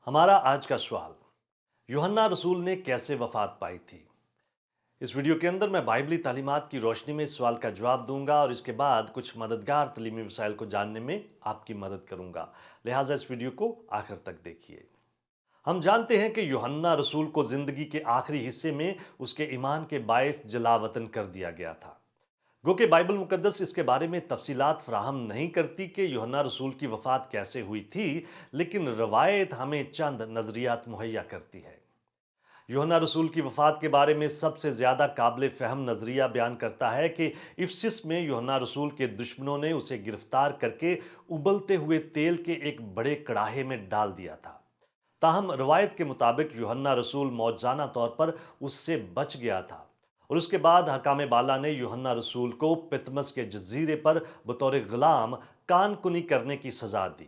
हमारा आज का सवाल, यूहन्ना रसूल ने कैसे वफात पाई थी? इस वीडियो के अंदर मैं बाइबली तालीमात की रोशनी में इस सवाल का जवाब दूंगा और इसके बाद कुछ मददगार तलीमी वसाइल को जानने में आपकी मदद करूंगा। लिहाजा इस वीडियो को आखिर तक देखिए। हम जानते हैं कि यूहन्ना रसूल को जिंदगी के आखिरी हिस्से में उसके ईमान के बायस जलावतन कर दिया गया था। गो कि बाइबल मुकद्दस इसके बारे में तफसीलात फराहम नहीं करती कि यूहन्ना रसूल की वफात कैसे हुई थी, लेकिन रवायत हमें चंद नजरियात मुहैया करती है। यूहन्ना रसूल की वफात के बारे में सबसे ज्यादा काबिल फहम नजरिया बयान करता है कि इफसिस में यूहन्ना रसूल के दुश्मनों ने उसे गिरफ्तार करके उबलते हुए तेल के एक बड़े कड़ाहे में डाल दिया था। ताहम रवायत के मुताबिक यूहन्ना रसूल मौजाना तौर पर उससे बच गया था और उसके बाद हकाम बाला ने यूहन्ना रसूल को पितमस के जजीरे पर बतौर गुलाम कानकुनी करने की सजा दी।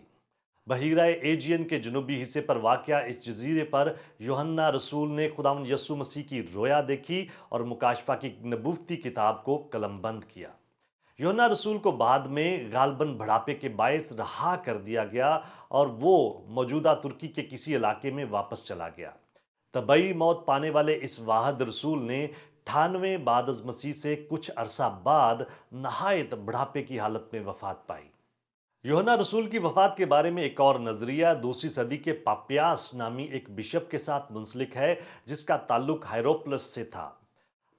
बहीरा एजियन के जनूबी हिस्से पर वाक़या इस जजीरे पर यूहन्ना रसूल ने खुदावंद यस्सु मसीह की रोया देखी और मुकाशफा की नबूवती किताब को कलमबंद किया। यूहन्ना रसूल को बाद में गालबन बढ़ापे के बायस रहा कर दिया गया और वो मौजूदा तुर्की के किसी इलाके में वापस चला गया। तबई मौत पाने वाले इस वाहद रसूल ने 98 बाद अज मसीह से कुछ अरसा बाद नहायत बढ़ापे की हालत में वफात पाई। यूहन्ना रसूल की वफात के बारे में एक और नजरिया दूसरी सदी के पापियास नामी एक बिशप के साथ मुंसलिक है, जिसका ताल्लुक हायरोप्लस से था।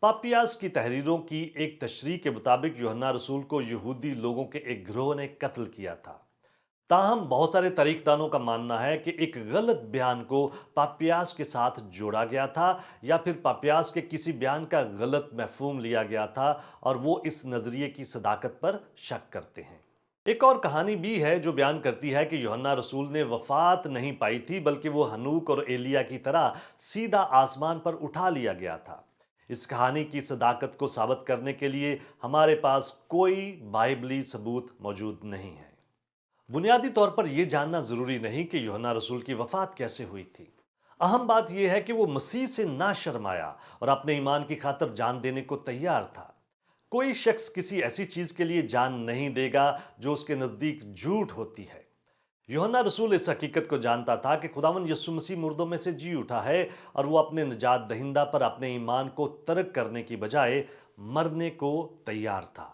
पापियास की तहरीरों की एक तशरीह के मुताबिक यूहन्ना रसूल को यहूदी लोगों के एक गिरोह ने कत्ल किया था। ताहम बहुत सारे तारीखदानों का मानना है कि एक गलत बयान को पापियास के साथ जोड़ा गया था या फिर पापियास के किसी बयान का गलत महफूम लिया गया था और वो इस नजरिए की सदाकत पर शक करते हैं। एक और कहानी भी है जो बयान करती है कि यूहन्ना रसूल ने वफात नहीं पाई थी, बल्कि वो हनूक और एलिया की तरह सीधा आसमान पर उठा लिया गया था। इस कहानी की सदाकत को साबित करने के लिए हमारे पास कोई बाइबली सबूत मौजूद नहीं है। बुनियादी तौर पर यह जानना जरूरी नहीं कि यूहन्ना रसूल की वफात कैसे हुई थी। अहम बात यह है कि वो मसीह से ना शर्माया और अपने ईमान की खातिर जान देने को तैयार था। कोई शख्स किसी ऐसी चीज के लिए जान नहीं देगा जो उसके नजदीक झूठ होती है। यूहन्ना रसूल इस हकीकत को जानता था कि खुदावन यीशु मसीह मुर्दों में से जी उठा है और वो अपने निजात दहिंदा पर अपने ईमान को तर्क करने की बजाय मरने को तैयार था।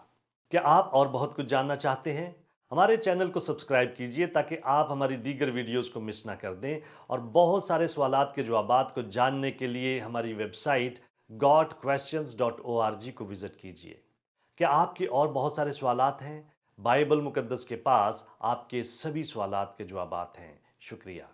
क्या आप और बहुत कुछ जानना चाहते हैं? हमारे चैनल को सब्सक्राइब कीजिए ताकि आप हमारी दीगर वीडियोस को मिस ना कर दें और बहुत सारे सवालात के जवाबात को जानने के लिए हमारी वेबसाइट gotquestions.org को विजिट कीजिए। क्या आपके और बहुत सारे सवालात हैं? बाइबल मुकद्दस के पास आपके सभी सवालात के जवाबात हैं। शुक्रिया।